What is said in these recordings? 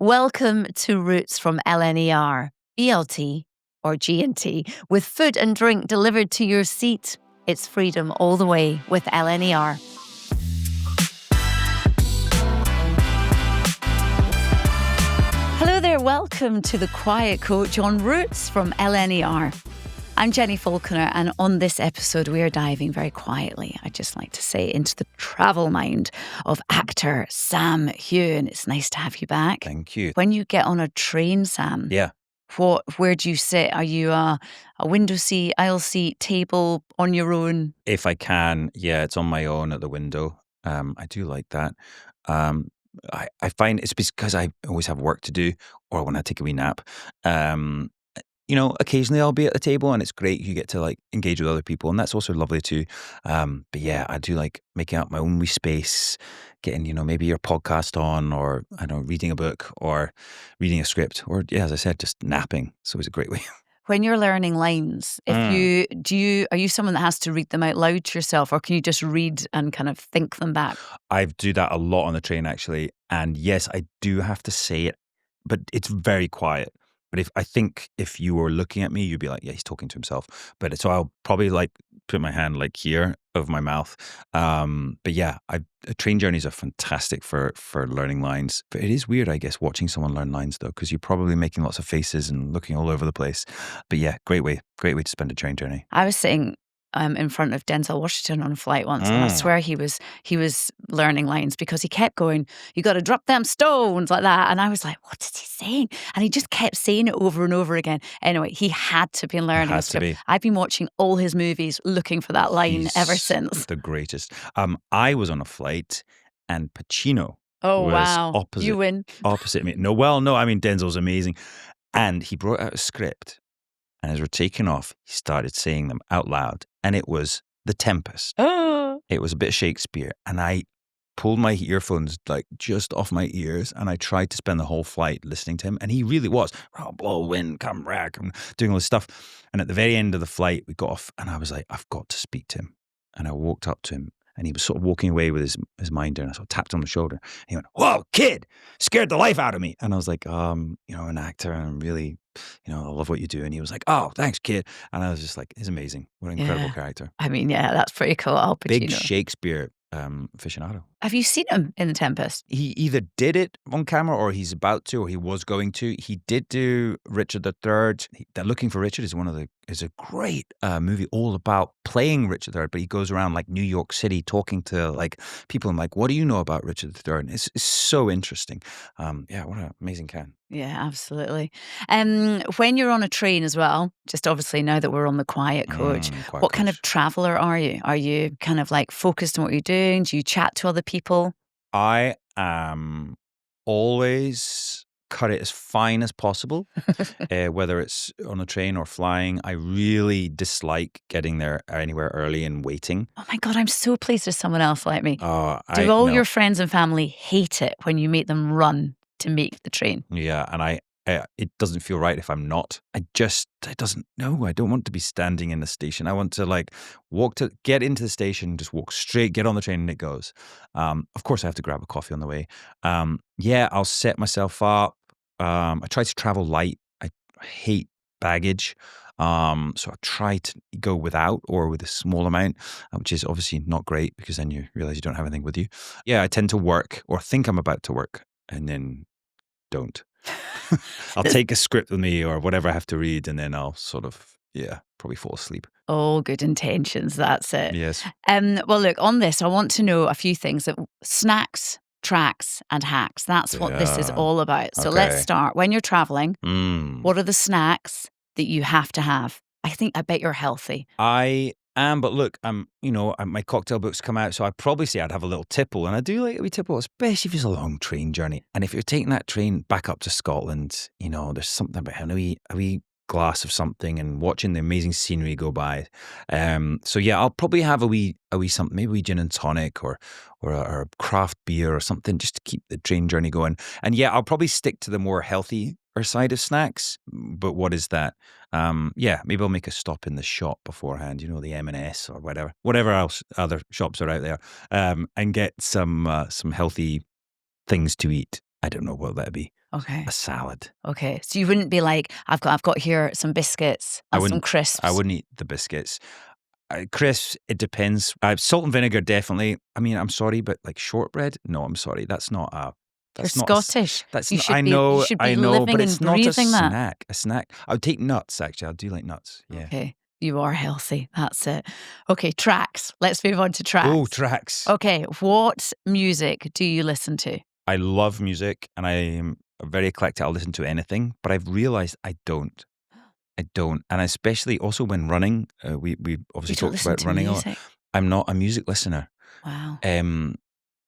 Welcome to Roots from LNER, BLT or G&T, with food and drink delivered to your seat. It's freedom all the way with LNER. Hello there, welcome to the Quiet Coach on Roots from LNER. I'm Jenni Falconer, and on this episode we are diving very quietly, I'd just like to say, into the travel mind of actor Sam Heughan. It's nice to have you back. Thank you. When you get on a train, Sam, where do you sit? Are you a window seat, aisle seat, table, on your own? If I can, it's on my own at the window. I do like that. I find it's because I always have work to do, or when I take a wee nap. Occasionally I'll be at the table and it's great. You get to like engage with other people, and that's also lovely too. But I do like making up my own wee space, getting, maybe your podcast on, or I don't know, reading a book or reading a script, or as I said, just napping. So it's a great way. When you're learning lines, are you someone that has to read them out loud to yourself, or can you just read and kind of think them back? I do that a lot on the train actually. And yes, I do have to say it, but it's very quiet. But if you were looking at me, you'd be like, yeah, he's talking to himself. So I'll probably like put my hand like here over my mouth. Train journeys are fantastic for learning lines. But it is weird, I guess, watching someone learn lines though, because you're probably making lots of faces and looking all over the place. But yeah, great way to spend a train journey. I was sitting in front of Denzel Washington on a flight once, and I swear he was learning lines because he kept going, "You got to drop them stones," like that, and I was like, "What is he saying?" And he just kept saying it over and over again. Anyway, he had to be learning a script. I've been watching all his movies looking for that line ever since. The greatest. I was on a flight and Pacino. Oh was wow! Opposite, you win. Opposite me. No, I mean Denzel's amazing, and he brought out a script. And as we're taking off, he started saying them out loud. And it was The Tempest. It was a bit of Shakespeare. And I pulled my earphones like just off my ears. And I tried to spend the whole flight listening to him. And he really was. "Oh, blow wind, come back," and doing all this stuff. And at the very end of the flight, we got off. And I was like, I've got to speak to him. And I walked up to him. And he was sort of walking away with his minder. And I sort of tapped him on the shoulder. And he went, "Whoa, kid, scared the life out of me." And I was like, an actor. And I'm really... I love what you do. And he was like, "Oh, thanks, kid." And I was just like, he's amazing. What an incredible character. I mean, that's pretty cool. Al Pacino. Big Shakespeare aficionado. Have you seen him in The Tempest? He either did it on camera or he's about to, or he was going to. He did do Richard III. Looking for Richard is a great movie all about playing Richard III, but he goes around like New York City talking to like people and like, "What do you know about Richard III?" And it's so interesting. What an amazing can. Yeah, absolutely. When you're on a train as well, just obviously now that we're on the Quiet Coach, what kind of traveller are you? Are you kind of like focused on what you're doing? Do you chat to other people? I am always cut it as fine as possible, whether it's on a train or flying. I really dislike getting there anywhere early and waiting. Oh my God, I'm so pleased there's someone else like me. Do all your friends and family hate it when you make them run to make the train? Yeah, and it doesn't feel right if I'm not. I don't want to be standing in the station. I want to like get into the station, just walk straight, get on the train and it goes. Of course I have to grab a coffee on the way. I'll set myself up. I try to travel light. I hate baggage. So I try to go without or with a small amount, which is obviously not great because then you realize you don't have anything with you. I tend to work or think I'm about to work and then don't. I'll take a script with me or whatever I have to read, and then I'll sort of, probably fall asleep. All good intentions, that's it. Yes. Well, look, on this, I want to know a few things. Snacks, tracks, and hacks. That's what this is all about. So let's start. When you're traveling, what are the snacks that you have to have? I bet you're healthy. I am, but look, my cocktail book's come out, so I'd probably say I'd have a little tipple, and I do like a wee tipple, especially if it's a long train journey. And if you're taking that train back up to Scotland, there's something about having a wee glass of something and watching the amazing scenery go by. I'll probably have a wee something, maybe a wee gin and tonic or a craft beer or something, just to keep the train journey going. And I'll probably stick to the more healthy side of snacks. But what is that? Maybe I'll make a stop in the shop beforehand, the M&S or whatever else other shops are out there, and get some healthy things to eat. I don't know what that'd be. Okay. A salad. Okay. So you wouldn't be like, I've got here some biscuits and some crisps. I wouldn't eat the biscuits. Crisps, it depends. Salt and vinegar, definitely. I mean, I'm sorry, but like shortbread, no, I'm sorry. That's not a. You're That's not. A, Scottish. that's You not. should be. You should be living but and it's not a breathing that. snack. A snack. I would take nuts. Actually, I do like nuts. Yeah. Okay. You are healthy. That's it. Okay. Tracks. Let's move on to tracks. Oh, tracks. Okay. What music do you listen to? I love music, and I'm very eclectic. I'll listen to anything, but I've realised I don't. And especially also when running, we obviously talked about running a lot. I'm not a music listener. Wow.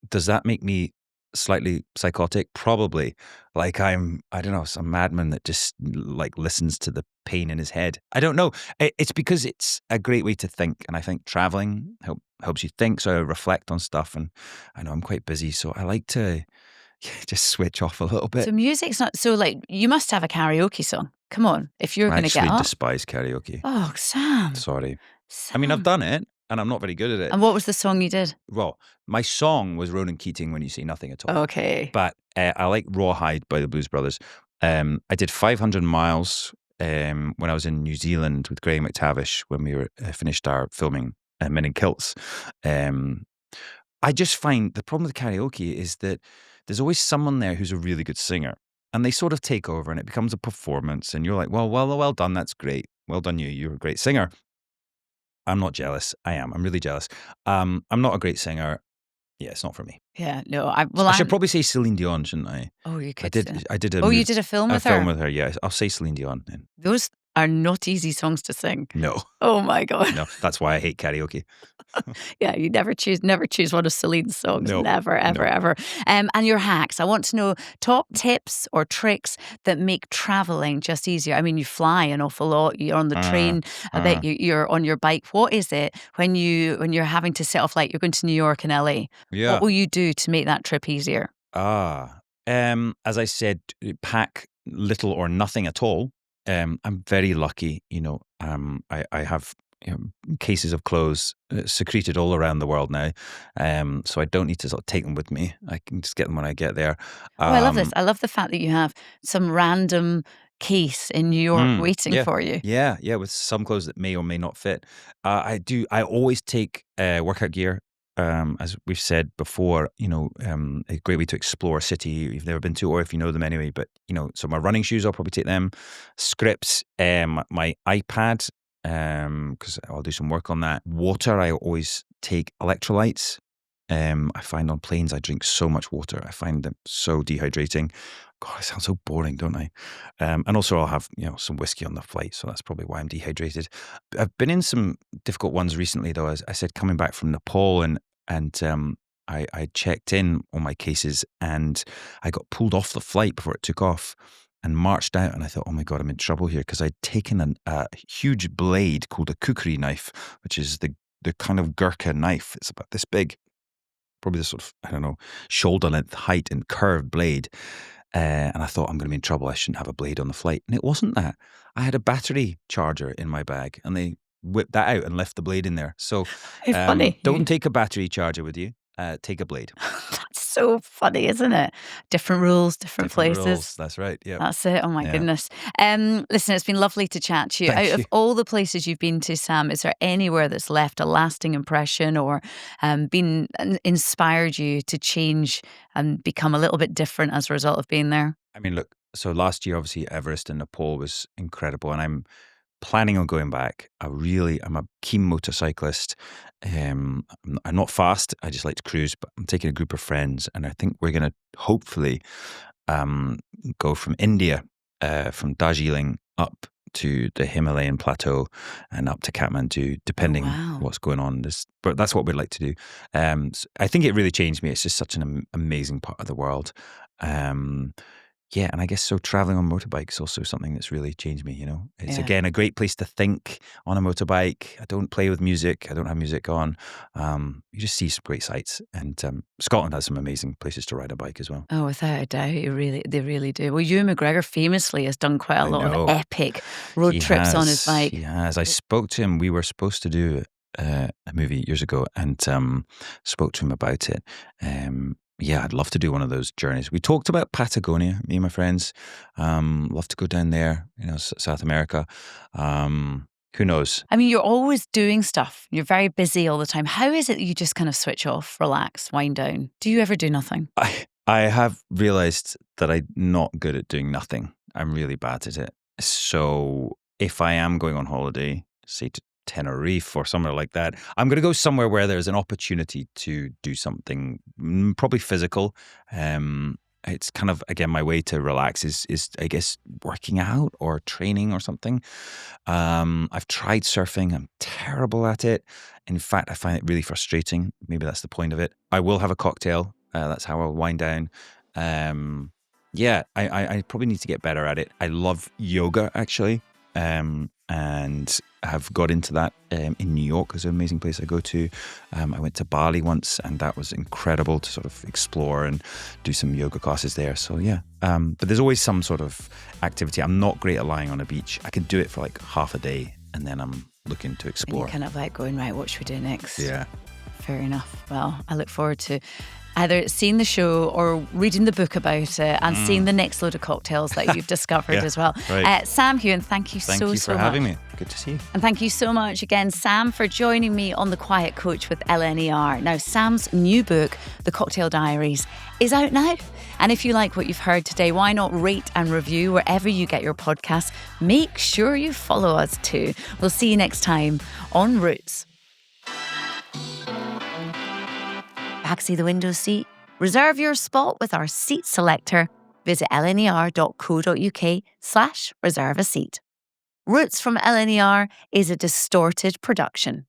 Does that make me slightly psychotic? Probably. Like I don't know, some madman that just like listens to the pain in his head. I don't know. It's because it's a great way to think, and I think traveling helps you think. So I reflect on stuff, and I know I'm quite busy, so I like to just switch off a little bit. So music's not so like you must have a karaoke song. Come on, if you're going to get up. I actually despise karaoke. Oh, Sam. Sorry. I mean, I've done it, and I'm not very good at it. And what was the song you did? Well, my song was Ronan Keating, When You Say Nothing at All. Okay. But I like Rawhide by the Blues Brothers. I did 500 miles when I was in New Zealand with Graham McTavish when we finished our filming Men in Kilts. I just find the problem with karaoke is that there's always someone there who's a really good singer. And they sort of take over, and it becomes a performance. And you're like, well done. That's great. Well done, you. You're a great singer. I'm not jealous. I am. I'm really jealous. I'm not a great singer. Yeah, it's not for me. Yeah, no. I should probably say Celine Dion, shouldn't I? Oh, you could. I did. You did a film with her. A film with her. Yeah, I'll say Celine Dion then. Those are not easy songs to sing. No. Oh my God. No, that's why I hate karaoke. Yeah, you never choose one of Celine's songs. No, never, ever, ever. And your hacks. I want to know top tips or tricks that make traveling just easier. I mean, you fly an awful lot. You're on the train. I bet you're on your bike. What is it when you're having to set off, like you're going to New York and LA? Yeah. What will you do to make that trip easier? As I said, pack little or nothing at all. I'm very lucky, I have cases of clothes secreted all around the world now, so I don't need to sort of take them with me. I can just get them when I get there. I love this. I love the fact that you have some random case in New York waiting for you. Yeah, with some clothes that may or may not fit. I always take workout gear. As we've said before, a great way to explore a city you've never been to, or if you know them anyway. But so my running shoes, I'll probably take them. Scripts, my iPad, because I'll do some work on that. Water, I always take electrolytes. I find on planes I drink so much water. I find them so dehydrating. God, I sound so boring, don't I? And also I'll have, some whiskey on the flight. So that's probably why I'm dehydrated. I've been in some difficult ones recently, though. As I said, coming back from Nepal, and I checked in on my cases, and I got pulled off the flight before it took off and marched out. And I thought, oh my God, I'm in trouble here, because I'd taken a huge blade called a kukri knife, which is the kind of Gurkha knife. It's about this big, probably the sort of, shoulder length height and curved blade. And I thought, I'm going to be in trouble. I shouldn't have a blade on the flight. And it wasn't that. I had a battery charger in my bag, and they whipped that out and left the blade in there. So funny. Don't take a battery charger with you. Take a blade. That's so funny, isn't it? Different rules, different places. Rules. That's right. Yeah. That's it. Oh my goodness. Listen, it's been lovely to chat to you. Thank Out you. of all the places you've been to, Sam, is there anywhere that's left a lasting impression, or been inspired you to change and become a little bit different as a result of being there? I mean, look, so last year, obviously, Everest and Nepal was incredible, and I'm planning on going back. I'm a keen motorcyclist. I'm not fast. I just like to cruise, but I'm taking a group of friends, and I think we're going to hopefully go from India, from Darjeeling up to the Himalayan plateau and up to Kathmandu, depending what's going on. But that's what we'd like to do. So I think it really changed me. It's just such an amazing part of the world. Yeah, and I guess so traveling on motorbikes also something that's really changed me, It's again a great place to think on a motorbike. I don't play with music. I don't have music on. You just see some great sights, and Scotland has some amazing places to ride a bike as well. Oh, without a doubt, they really do. Well, Ewan McGregor famously has done quite a lot of epic road trips on his bike. He has. I spoke to him. We were supposed to do a movie years ago, and spoke to him about it. yeah, I'd love to do one of those journeys. We talked about Patagonia, me and my friends. Love to go down there, South America. Who knows? I mean, you're always doing stuff. You're very busy all the time. How is it that you just kind of switch off, relax, wind down? Do you ever do nothing? I have realized that I'm not good at doing nothing. I'm really bad at it. So if I am going on holiday, say to Tenerife or somewhere like that, I'm going to go somewhere where there's an opportunity to do something probably physical. It's kind of, again, my way to relax is I guess working out or training or something. I've tried surfing. I'm terrible at it. In fact, I find it really frustrating. Maybe that's the point of it. I will have a cocktail. That's how I'll wind down. Yeah, I probably need to get better at it. I love yoga, actually, and have got into that in New York. It's an amazing place I go to. I went to Bali once, and that was incredible to sort of explore and do some yoga classes there. So yeah, but there's always some sort of activity. I'm not great at lying on a beach. I can do it for like half a day, and then I'm looking to explore. And you're kind of like going, right, what should we do next? Yeah. Fair enough. Well, I look forward to either seeing the show or reading the book about it and seeing the next load of cocktails that you've discovered as well. Right. Sam Heughan, thank you so much. Thank you for having me. Good to see you. And thank you so much again, Sam, for joining me on The Quiet Coach with LNER. Now, Sam's new book, The Cocktail Diaries, is out now. And if you like what you've heard today, why not rate and review wherever you get your podcasts? Make sure you follow us too. We'll see you next time on Roots. Backseat the window seat. Reserve your spot with our seat selector. Visit lner.co.uk/reserve a seat. Roots from LNER is a Distorted production.